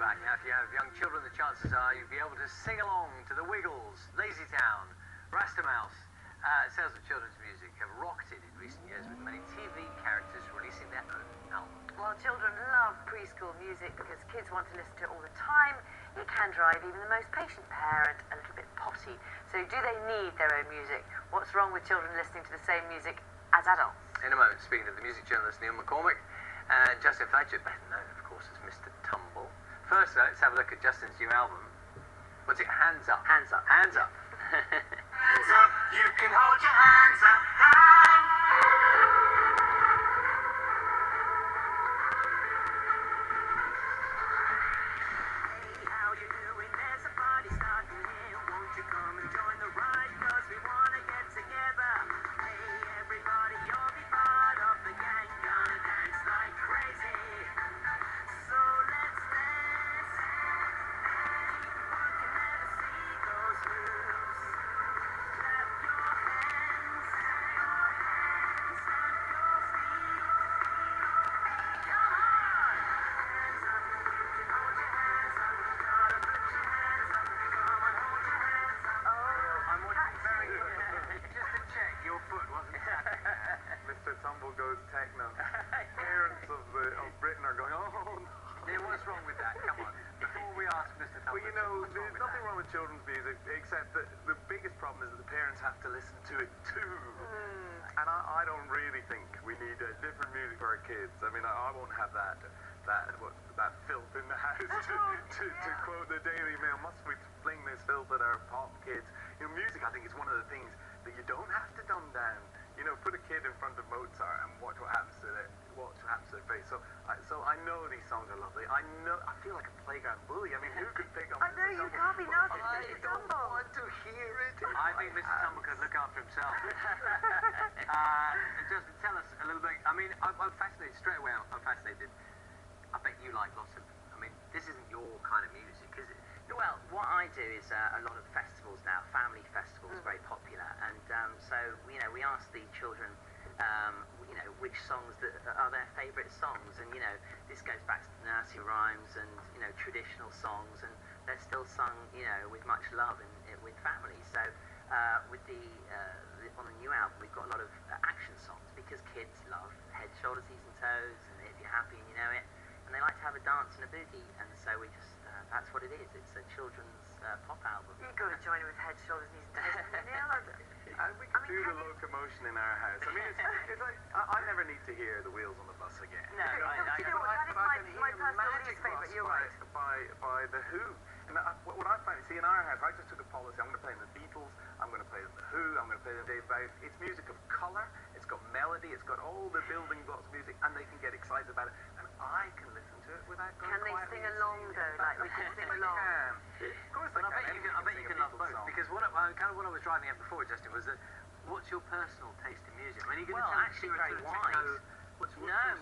back. Now, if you have young children, the chances are you'll be able to sing along to the Wiggles, Lazy Town, Rasta Mouse. Sales of children's music have rocketed in recent years, with many TV characters releasing their own albums. Well, children love preschool music because kids want to listen to it all the time. It can drive even the most patient parent a little bit potty. So do they need their own music? What's wrong with children listening to the same music as adults? In a moment, speaking of the music journalist Neil McCormick and Justin Fletcher, better known, of course, as Mr Tumble. First, though, let's have a look at Justin's new album. What's it? Hands Up. Hands Up. Hands Up. Hands up, you can hold your hands up high. Hey, how you doing? There's a party starting here. Won't you come and join the ride? 'Cause we wanna get together. Hey, everybody, you'll be part of the gang. Gonna dance like crazy. So let's dance. Anyone can never see those moves. Clap your hands. Stamp your feet. Come on. Hands up. You can hold your hands up. Gotta put your hands up. Come on, hold your hands up. Oh, I'm watching very good. Just to check, your foot wasn't tapping there. Mr Tumble goes techno. Parents of Britain are going, oh no. Neil, what's wrong with that? Come on. Before we ask Mr Tumble, Well, you know, what's wrong there's with nothing that? wrong with children's music, except that the biggest problem is that the parents have to listen to it too. And I don't really think we need different music for our kids. I mean, I won't have that filth in the house to quote the Daily Mail. Must we fling this filth at our pop kids? You know, music, I think, is one of the things that you don't have to dumb down. You know, put a kid in front of Mozart and watch what happens to their face. So I know these songs are lovely. I feel like a playground bully. I mean, who could pick up? I know, you can't be nasty to I Mr. don't Tumble. want to hear it. I think Mr Tumble could look after himself. Justin, tell us a little bit. I mean, I'm fascinated straight away. I'm fascinated. I bet you like lots of. I mean, this isn't your kind of music, is it? Well, what I do is a lot of festivals now, family festivals, very popular, and so we ask the children, which songs that are their favourite songs, and this goes back to nursery rhymes and traditional songs, and they're still sung with much love and with families. So with on the new album, we've got a lot of action songs because kids love head, shoulders, knees and toes, and if you're happy and you know it, and they like to have a dance and a boogie, and so we just. That's what it is. It's a children's pop album. You've got to join in with head, shoulders, knees, and toes. Neil, We can do the locomotion in our house. I mean, it's like I never need to hear the wheels on the bus again. No, you know what? That is my personal least favourite. You're right. By the Who. And what I find, see, in our house, I just took a policy. I'm going to play the Beatles. I'm going to play the Who. I'm going to play the Dave Bowie. It's music of colour. It's got melody. It's got all the building blocks of music, and they can get excited about it. And I can listen to it without going Can they quietly sing and along singing. though? Like we can sing along. Of course they But can. I bet you can love both, because what I was driving at before, Justin, was that what's your personal taste in music? When are you going Well, to actually very wide.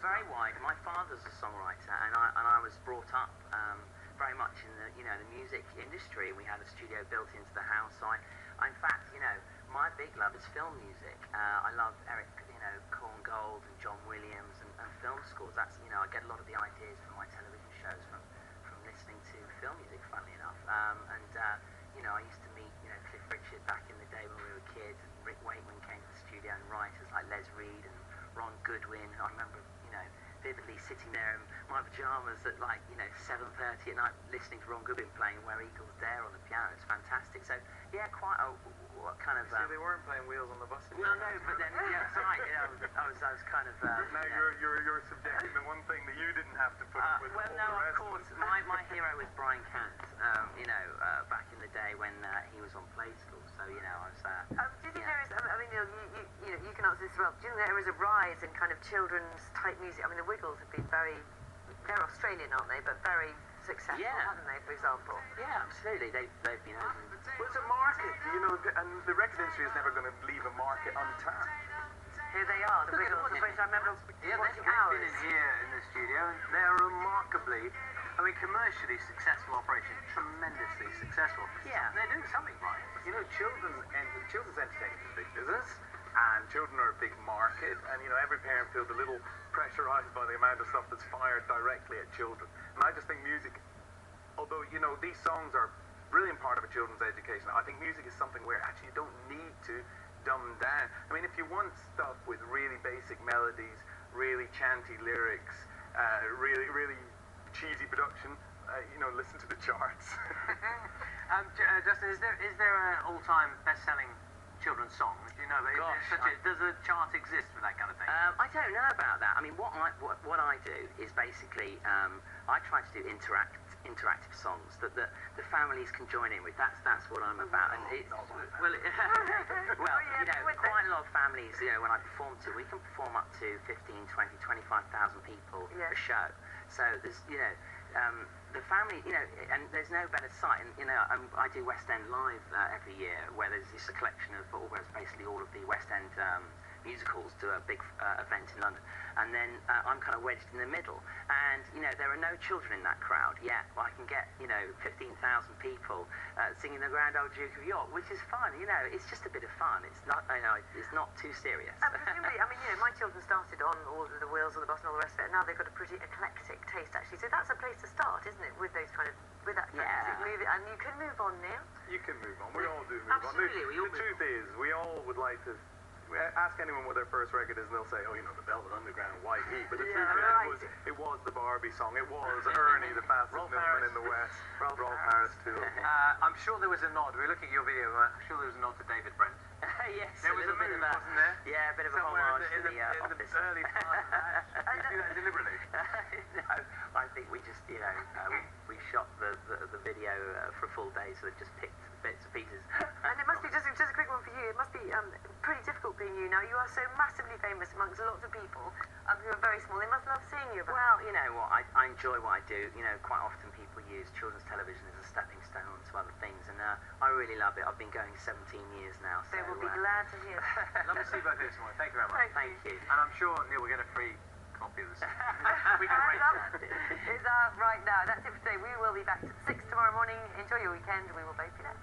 Very wide. My father's a songwriter, and I was brought up very much in the the music industry. We had a studio built into the house, so in fact, my big love is film music. I love Eric, Corn Gold and John Williams and film scores. That's I get a lot of the ideas from my television shows from listening to film music, funnily enough. I used to meet Cliff Richard back in the day when we were kids, and Rick Wakeman came to the studio, and writers like Les Reed and Ron Goodwin. I remember vividly sitting there in my pajamas at 7:30 at night listening to Ron Goodwin playing Where Eagles Dare on the piano. It's fantastic. So yeah, quite a kind of. See, they weren't playing wheels on the bus. Well, no, but then that's right. I was kind of. Now you're subjecting the one thing that you didn't have to put up with. Well, all no, the of rest course. us. My hero was Brian Cant. Back in the day when he was on Play School. So I was. Do you think there is? I mean, Neil, you can answer this as well. Do you think there is a rise in kind of children's type music? I mean, the Wiggles have been they're Australian, aren't they? But very successful, haven't they? For example. Yeah, absolutely. They've been over. Well, it's a market, and the record industry is never going to leave a market untapped. Here they are, the Wiggles. I remember watching they've ours. been in here in the studio, and they're remarkably, commercially successful operation, tremendously successful. Yeah. They're doing something right. Children's entertainment is a big business, and children are a big market, and every parent feels a little pressurized by the amount of stuff that's fired directly at children. And I just think music although, you know, these songs are a brilliant part of a children's education, I think music is something where actually you don't need to dumb down. I mean, if you want stuff with really basic melodies, really chanty lyrics, really cheesy production, you know, listen to the charts. Justin, is there an all-time best-selling children's song? Do you know? Does a chart exist for that kind of thing? I don't know about that. I mean, what I do is basically I try to do interactive songs that the families can join in with. That's what I'm about. And it's, well, you know, quite a lot of families, you know, when I perform we can perform up to 15, 20, 25,000 people a show. So there's, you know, the family, you know, and there's no better site. And, you know, I do West End Live every year, where there's just a collection of almost basically all of the West End musicals to a big event in London. And then I'm kind of wedged in the middle. And, you know, there are no children in that crowd yet. Well, I can get, you know, 15,000 people singing the Grand Old Duke of York, which is fun. You know, it's just a bit of fun. It's not, you know, it's not too serious. Presumably, I mean, you know, my children started on all of the Wheels on the Bus and all the rest of it, and now they've got a pretty eclectic taste, actually. So that's a place to start, isn't it, with those kind of, with that eclectic music. And you can move on, Neil. You can move on. We all do move Absolutely, on. The truth is, we all would like to ask anyone what their first record is, and they'll say, oh, you know, the Velvet Underground, White Heat. But the truth is, it was the Barbie song. It was Ernie, the fastest milkman in the West. Rolf Harris, too. I'm sure there was a nod. We're looking at your video. I'm sure there was a nod to David Brent. Yes, there was a bit of that, wasn't there? Yeah, a bit of a homage to the Office. Early part of that. Did you do that deliberately? No, I think we just, you know, we shot the video for a full day, so they've just picked bits and pieces. And it must be, just a quick one for you, it must be pretty difficult being you now. You are so massively famous amongst lots of people who are very small. They must love seeing you. Well, you know what, I enjoy what I do. You know, quite often people use children's television as a stepping stone to other things, and I really love it. I've been going 17 years now. So they will be glad to hear that. Love to see you both here tomorrow. Thank you very much. Thank you. And I'm sure, Neil, we'll get a free copy of this. We can rate It's out right now. That's it for today. We will be back at 6 tomorrow morning. Enjoy your weekend. We will both be there.